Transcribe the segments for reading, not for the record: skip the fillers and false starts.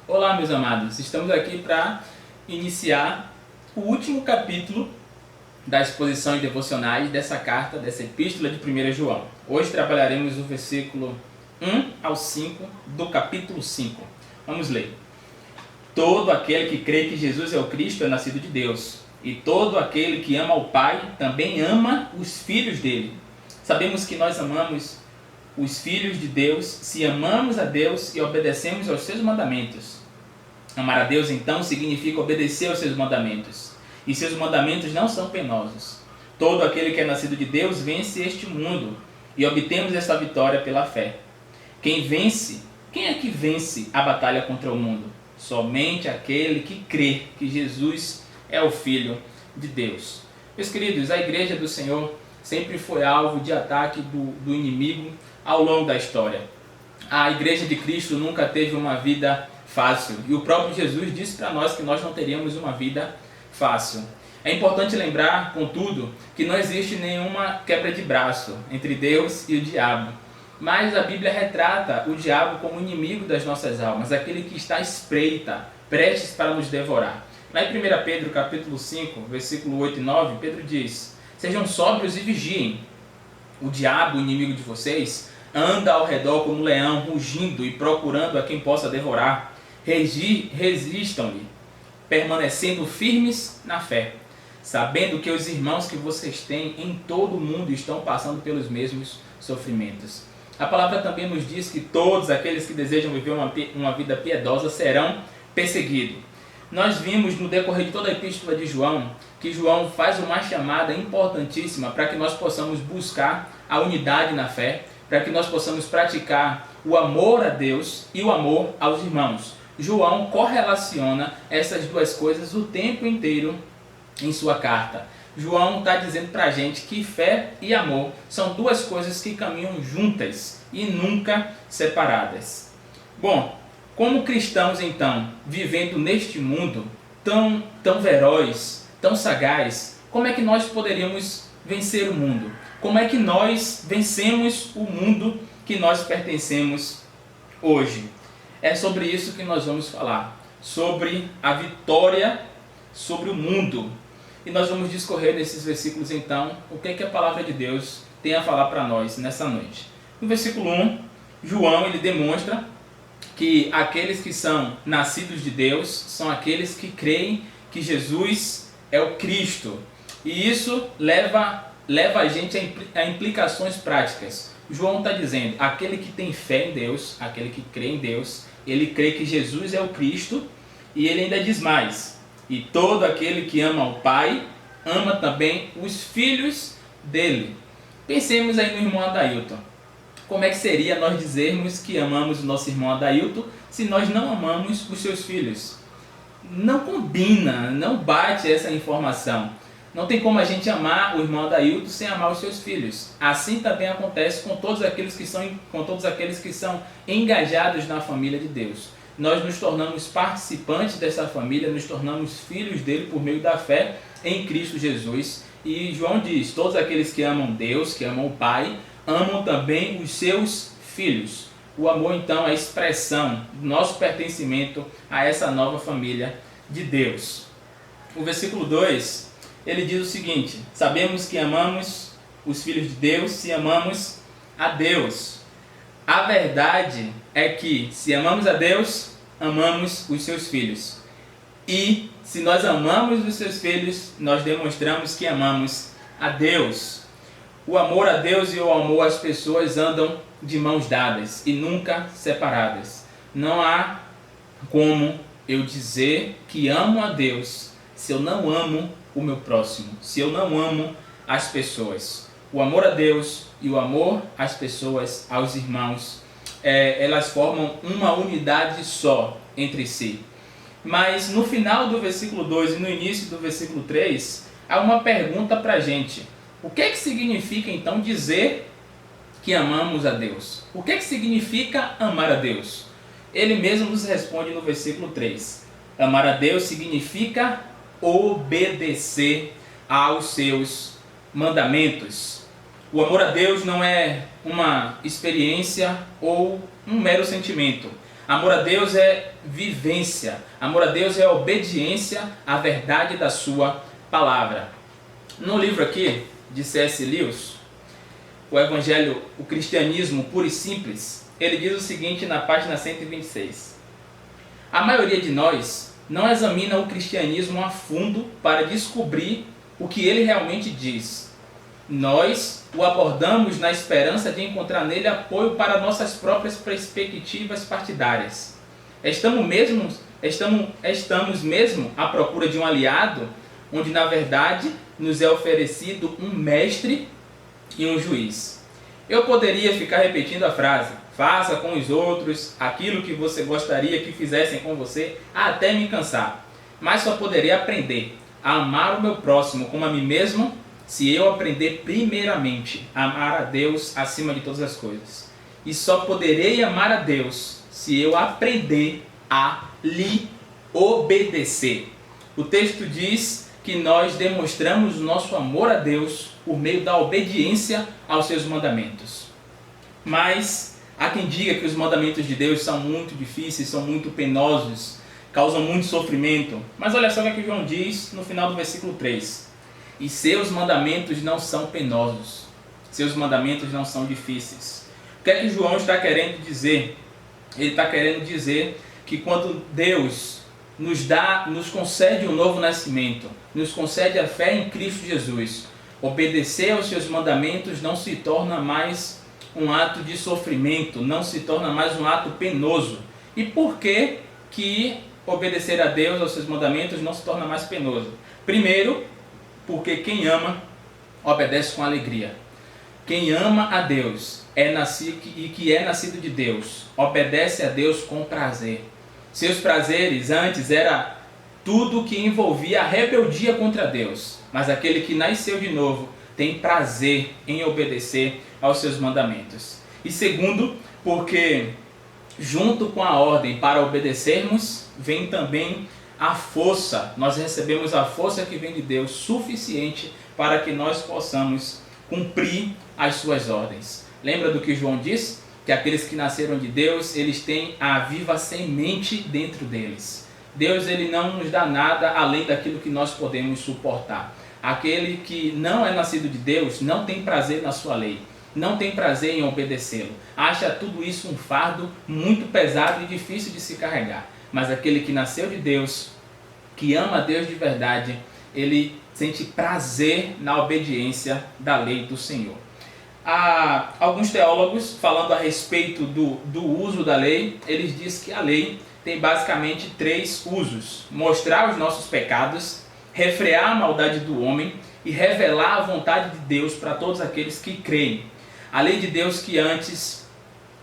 Olá, meus amados, estamos aqui para iniciar o último capítulo da exposição em devocionais dessa carta, dessa epístola de 1 João. Hoje trabalharemos o versículo 1 ao 5 do capítulo 5. Vamos ler. Todo aquele que crê que Jesus é o Cristo é nascido de Deus, e todo aquele que ama o Pai também ama os filhos dele. Sabemos que nós amamos os filhos de Deus se amamos a Deus e obedecemos aos seus mandamentos. Amar a Deus, então, significa obedecer aos seus mandamentos. E seus mandamentos não são penosos. Todo aquele que é nascido de Deus vence este mundo, e obtemos esta vitória pela fé. Quem é que vence a batalha contra o mundo? Somente aquele que crê que Jesus é o Filho de Deus. Meus queridos, a igreja do Senhor sempre foi alvo de ataque do inimigo ao longo da história. A igreja de Cristo nunca teve uma vida fácil, e o próprio Jesus disse para nós que nós não teríamos uma vida fácil. É importante lembrar, contudo, que não existe nenhuma quebra de braço entre Deus e o diabo, mas a Bíblia retrata o diabo como inimigo das nossas almas, aquele que está à espreita, prestes para nos devorar. Lá em 1 Pedro capítulo 5, versículo 8 e 9, Pedro diz: sejam sóbrios e vigiem. O diabo, o inimigo de vocês, anda ao redor como um leão, rugindo e procurando a quem possa devorar. Resistam-lhe, permanecendo firmes na fé, sabendo que os irmãos que vocês têm em todo o mundo estão passando pelos mesmos sofrimentos. A palavra também nos diz que todos aqueles que desejam viver uma vida piedosa serão perseguidos. Nós vimos no decorrer de toda a epístola de João que João faz uma chamada importantíssima para que nós possamos buscar a unidade na fé, para que nós possamos praticar o amor a Deus e o amor aos irmãos. João correlaciona essas duas coisas o tempo inteiro em sua carta. João está dizendo para a gente que fé e amor são duas coisas que caminham juntas e nunca separadas. Bom, como cristãos então, vivendo neste mundo tão veloz, tão sagaz, como é que nós poderíamos vencer o mundo? Como é que nós vencemos o mundo que nós pertencemos hoje? É sobre isso que nós vamos falar, sobre a vitória sobre o mundo. E nós vamos discorrer nesses versículos então, o que é que a palavra de Deus tem a falar para nós nessa noite. No versículo 1, João ele demonstra que aqueles que são nascidos de Deus são aqueles que creem que Jesus é o Cristo. E isso leva a gente a implicações práticas. João está dizendo, aquele que tem fé em Deus, aquele que crê em Deus, ele crê que Jesus é o Cristo, e ele ainda diz mais: e todo aquele que ama o Pai, ama também os filhos dele. Pensemos aí no irmão Adailton. Como é que seria nós dizermos que amamos o nosso irmão Adailton se nós não amamos os seus filhos? Não combina, não bate essa informação. Não tem como a gente amar o irmão Adailton sem amar os seus filhos. Assim também acontece com todos aqueles que são engajados na família de Deus. Nós nos tornamos participantes dessa família, nos tornamos filhos dele por meio da fé em Cristo Jesus. E João diz, todos aqueles que amam Deus, que amam o Pai, amam também os seus filhos. O amor então é a expressão do nosso pertencimento a essa nova família de Deus. O versículo 2, ele diz o seguinte: sabemos que amamos os filhos de Deus se amamos a Deus. A verdade é que se amamos a Deus, amamos os seus filhos. E se nós amamos os seus filhos, nós demonstramos que amamos a Deus. O amor a Deus e o amor às pessoas andam de mãos dadas e nunca separadas. Não há como eu dizer que amo a Deus se eu não amo o meu próximo, se eu não amo as pessoas. O amor a Deus e o amor às pessoas, aos irmãos, elas formam uma unidade só entre si. Mas no final do versículo 2 e no início do versículo 3, há uma pergunta para a gente. O que é que significa então dizer que amamos a Deus? O que é que significa amar a Deus? Ele mesmo nos responde no versículo 3. Amar a Deus significa obedecer aos seus mandamentos. O amor a Deus não é uma experiência ou um mero sentimento. Amor a Deus é vivência. Amor a Deus é obediência à verdade da sua palavra. No livro aqui de C.S. Lewis, o Evangelho, o Cristianismo Puro e Simples, ele diz o seguinte na página 126. A maioria de nós não examina o cristianismo a fundo para descobrir o que ele realmente diz. Nós o abordamos na esperança de encontrar nele apoio para nossas próprias perspectivas partidárias. Estamos mesmo à procura de um aliado, onde na verdade nos é oferecido um mestre e um juiz. Eu poderia ficar repetindo a frase: faça com os outros aquilo que você gostaria que fizessem com você, até me cansar. Mas só poderia aprender a amar o meu próximo como a mim mesmo se eu aprender primeiramente a amar a Deus acima de todas as coisas. E só poderei amar a Deus se eu aprender a lhe obedecer. O texto diz que nós demonstramos o nosso amor a Deus por meio da obediência aos seus mandamentos. Mas há quem diga que os mandamentos de Deus são muito difíceis, são muito penosos, causam muito sofrimento. Mas olha só o que João diz no final do versículo 3. E seus mandamentos não são penosos, seus mandamentos não são difíceis. O que é que João está querendo dizer? Ele está querendo dizer que quando Deus nos concede um novo nascimento, nos concede a fé em Cristo Jesus, obedecer aos seus mandamentos não se torna mais um ato de sofrimento, não se torna mais um ato penoso. E por que obedecer a Deus, aos seus mandamentos, não se torna mais penoso? Primeiro, porque quem ama, obedece com alegria. Quem ama a Deus e que é nascido de Deus, obedece a Deus com prazer. Seus prazeres antes era tudo que envolvia a rebeldia contra Deus. Mas aquele que nasceu de novo tem prazer em obedecer aos seus mandamentos. E segundo, porque junto com a ordem para obedecermos, vem também a força. Nós recebemos a força que vem de Deus, suficiente para que nós possamos cumprir as suas ordens. Lembra do que João diz? Que aqueles que nasceram de Deus, eles têm a viva semente dentro deles. Deus, ele não nos dá nada além daquilo que nós podemos suportar. Aquele que não é nascido de Deus não tem prazer na sua lei, não tem prazer em obedecê-lo. Acha tudo isso um fardo muito pesado e difícil de se carregar. Mas aquele que nasceu de Deus, que ama a Deus de verdade, ele sente prazer na obediência da lei do Senhor. Há alguns teólogos falando a respeito do uso da lei, eles dizem que a lei tem basicamente 3 usos: mostrar os nossos pecados, refrear a maldade do homem e revelar a vontade de Deus para todos aqueles que creem. A lei de Deus que antes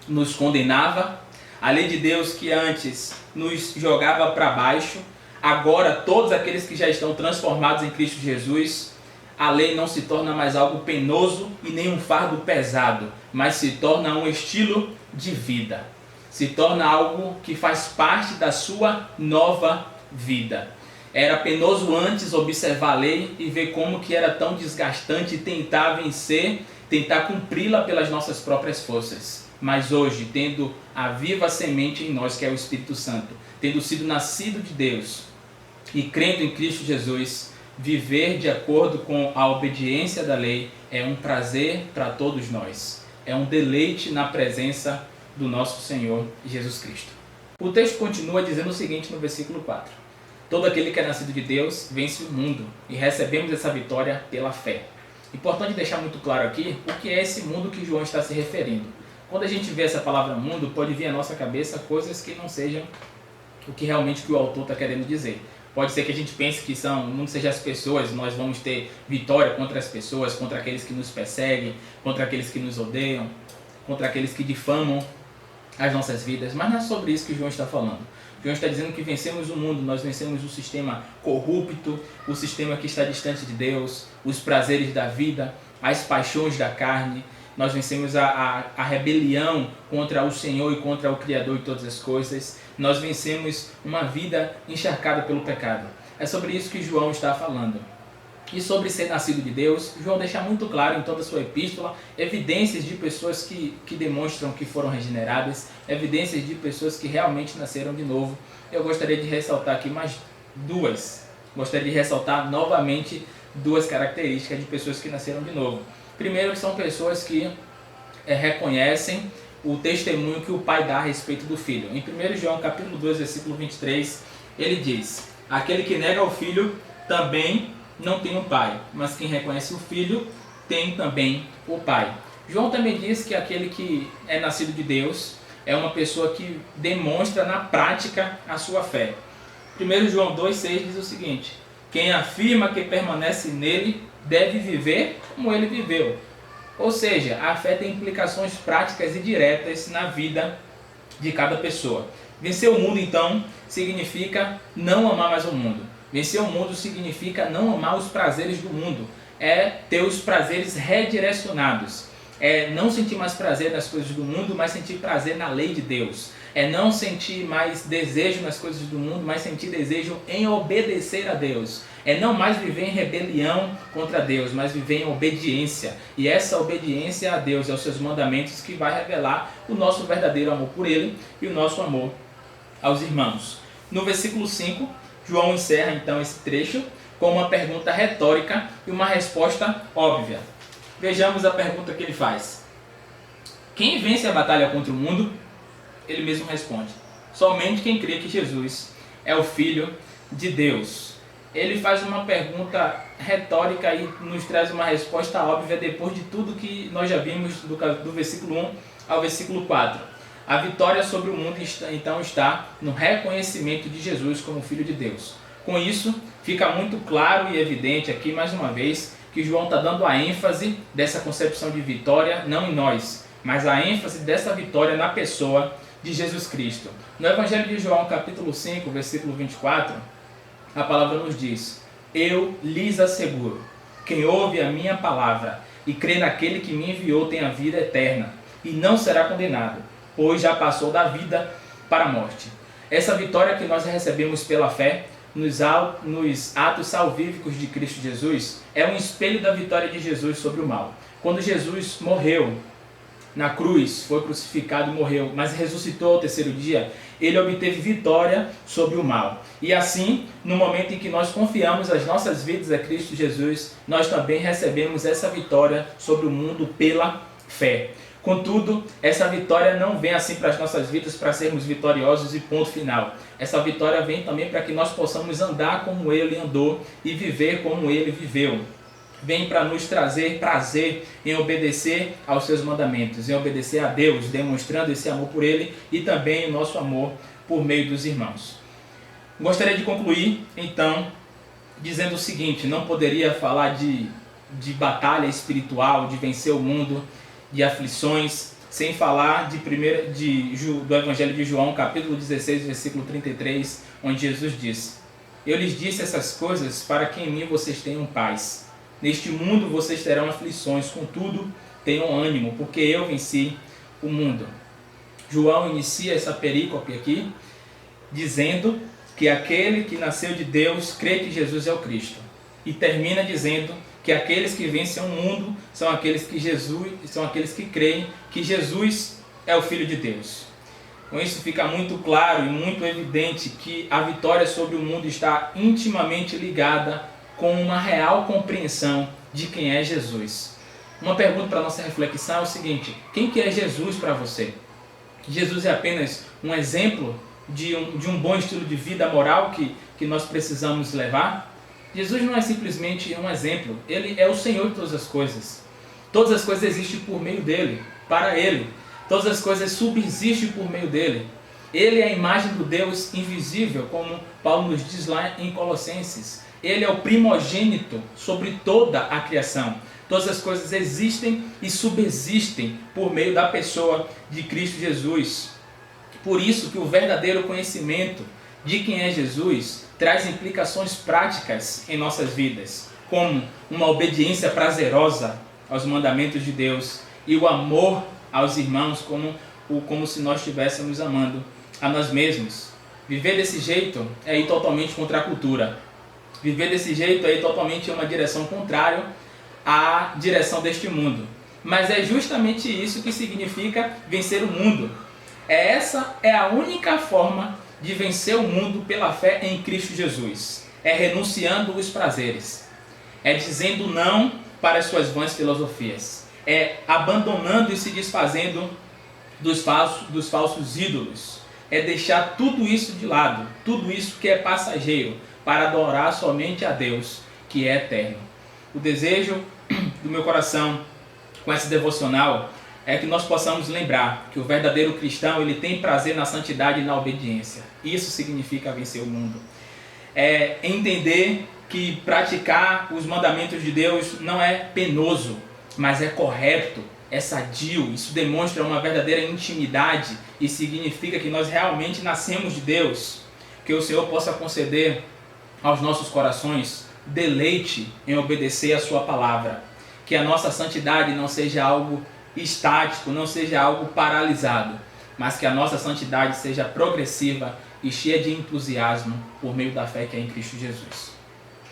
nos condenava, a lei de Deus que antes nos jogava para baixo, agora todos aqueles que já estão transformados em Cristo Jesus, a lei não se torna mais algo penoso e nem um fardo pesado, mas se torna um estilo de vida. Se torna algo que faz parte da sua nova vida. Era penoso antes observar a lei e ver como que era tão desgastante tentar vencer, tentar cumpri-la pelas nossas próprias forças. Mas hoje, tendo a viva semente em nós, que é o Espírito Santo, tendo sido nascido de Deus e crendo em Cristo Jesus, viver de acordo com a obediência da lei é um prazer para todos nós. É um deleite na presença do nosso Senhor Jesus Cristo. O texto continua dizendo o seguinte no versículo 4. Todo aquele que é nascido de Deus vence o mundo e recebemos essa vitória pela fé. Importante deixar muito claro aqui o que é esse mundo que João está se referindo. Quando a gente vê essa palavra mundo, pode vir à nossa cabeça coisas que não sejam o que realmente o autor está querendo dizer. Pode ser que a gente pense que não sejam as pessoas, nós vamos ter vitória contra as pessoas, contra aqueles que nos perseguem, contra aqueles que nos odeiam, contra aqueles que difamam as nossas vidas. Mas não é sobre isso que João está falando. João está dizendo que vencemos o mundo, nós vencemos o sistema corrupto, o sistema que está distante de Deus, os prazeres da vida, as paixões da carne. Nós vencemos a rebelião contra o Senhor e contra o Criador de todas as coisas. Nós vencemos uma vida encharcada pelo pecado. É sobre isso que João está falando. E sobre ser nascido de Deus, João deixa muito claro em toda a sua epístola evidências de pessoas que demonstram que foram regeneradas, evidências de pessoas que realmente nasceram de novo. Eu gostaria de ressaltar aqui mais duas. Gostaria de ressaltar novamente duas características de pessoas que nasceram de novo. Primeiro, que são pessoas que reconhecem o testemunho que o Pai dá a respeito do Filho. Em 1 João capítulo 2, versículo 23, ele diz: aquele que nega o Filho também não tem um pai, mas quem reconhece o Filho tem também o Pai. João também diz que aquele que é nascido de Deus é uma pessoa que demonstra na prática a sua fé. 1 João 2,6 diz o seguinte: quem afirma que permanece nele deve viver como ele viveu. Ou seja, a fé tem implicações práticas e diretas na vida de cada pessoa. Vencer o mundo, então, significa não amar mais o mundo. Vencer o mundo significa não amar os prazeres do mundo. É ter os prazeres redirecionados. É não sentir mais prazer nas coisas do mundo, mas sentir prazer na lei de Deus. É não sentir mais desejo nas coisas do mundo, mas sentir desejo em obedecer a Deus. É não mais viver em rebelião contra Deus, mas viver em obediência. E essa obediência a Deus e aos seus mandamentos que vai revelar o nosso verdadeiro amor por Ele e o nosso amor aos irmãos. No versículo 5, João encerra então esse trecho com uma pergunta retórica e uma resposta óbvia. Vejamos a pergunta que ele faz. Quem vence a batalha contra o mundo? Ele mesmo responde: somente quem crê que Jesus é o Filho de Deus. Ele faz uma pergunta retórica e nos traz uma resposta óbvia depois de tudo que nós já vimos do versículo 1 ao versículo 4. A vitória sobre o mundo então está no reconhecimento de Jesus como Filho de Deus. Com isso, fica muito claro e evidente aqui mais uma vez que João está dando a ênfase dessa concepção de vitória não em nós, mas a ênfase dessa vitória na pessoa de Jesus Cristo. No Evangelho de João, capítulo 5, versículo 24, a palavra nos diz: eu lhes asseguro, quem ouve a minha palavra e crê naquele que me enviou tem a vida eterna e não será condenado, pois já passou da vida para a morte. Essa vitória que nós recebemos pela fé nos atos salvíficos de Cristo Jesus é um espelho da vitória de Jesus sobre o mal. Quando Jesus morreu na cruz, foi crucificado e morreu, mas ressuscitou ao terceiro dia, ele obteve vitória sobre o mal. E assim, no momento em que nós confiamos as nossas vidas a Cristo Jesus, nós também recebemos essa vitória sobre o mundo pela fé. Contudo, essa vitória não vem assim para as nossas vidas para sermos vitoriosos e ponto final. Essa vitória vem também para que nós possamos andar como Ele andou e viver como Ele viveu. Vem para nos trazer prazer em obedecer aos seus mandamentos, em obedecer a Deus, demonstrando esse amor por Ele e também o nosso amor por meio dos irmãos. Gostaria de concluir, então, dizendo o seguinte: não poderia falar de batalha espiritual, de vencer o mundo, de aflições, sem falar do Evangelho de João, capítulo 16, versículo 33, onde Jesus diz: eu lhes disse essas coisas para que em mim vocês tenham paz. Neste mundo vocês terão aflições, contudo, tenham ânimo, porque eu venci o mundo. João inicia essa perícope aqui, dizendo que aquele que nasceu de Deus crê que Jesus é o Cristo. E termina dizendo que aqueles que vencem o mundo são aqueles que creem que Jesus é o Filho de Deus. Com isso fica muito claro e muito evidente que a vitória sobre o mundo está intimamente ligada com uma real compreensão de quem é Jesus. Uma pergunta para a nossa reflexão é o seguinte: quem que é Jesus para você? Jesus é apenas um exemplo de um bom estilo de vida moral que nós precisamos levar? Jesus não é simplesmente um exemplo, Ele é o Senhor de todas as coisas. Todas as coisas existem por meio dEle, para Ele. Todas as coisas subsistem por meio dEle. Ele é a imagem do Deus invisível, como Paulo nos diz lá em Colossenses. Ele é o primogênito sobre toda a criação. Todas as coisas existem e subsistem por meio da pessoa de Cristo Jesus. Por isso que o verdadeiro conhecimento de quem é Jesus traz implicações práticas em nossas vidas, como uma obediência prazerosa aos mandamentos de Deus e o amor aos irmãos como se nós estivéssemos amando a nós mesmos. Viver desse jeito é ir totalmente contra a cultura. Viver desse jeito aí totalmente é uma direção contrária à direção deste mundo. Mas é justamente isso que significa vencer o mundo. Essa é a única forma de vencer o mundo pela fé em Cristo Jesus. É renunciando os prazeres. É dizendo não para as suas vãs filosofias. É abandonando e se desfazendo dos falsos ídolos. É deixar tudo isso de lado, tudo isso que é passageiro, para adorar somente a Deus, que é eterno. O desejo do meu coração com esse devocional é que nós possamos lembrar que o verdadeiro cristão ele tem prazer na santidade e na obediência. Isso significa vencer o mundo. É entender que praticar os mandamentos de Deus não é penoso, mas é correto, é sadio. Isso demonstra uma verdadeira intimidade e significa que nós realmente nascemos de Deus. Que o Senhor possa conceder aos nossos corações deleite em obedecer a sua palavra. Que a nossa santidade não seja algo estático, não seja algo paralisado, mas que a nossa santidade seja progressiva e cheia de entusiasmo por meio da fé que é em Cristo Jesus.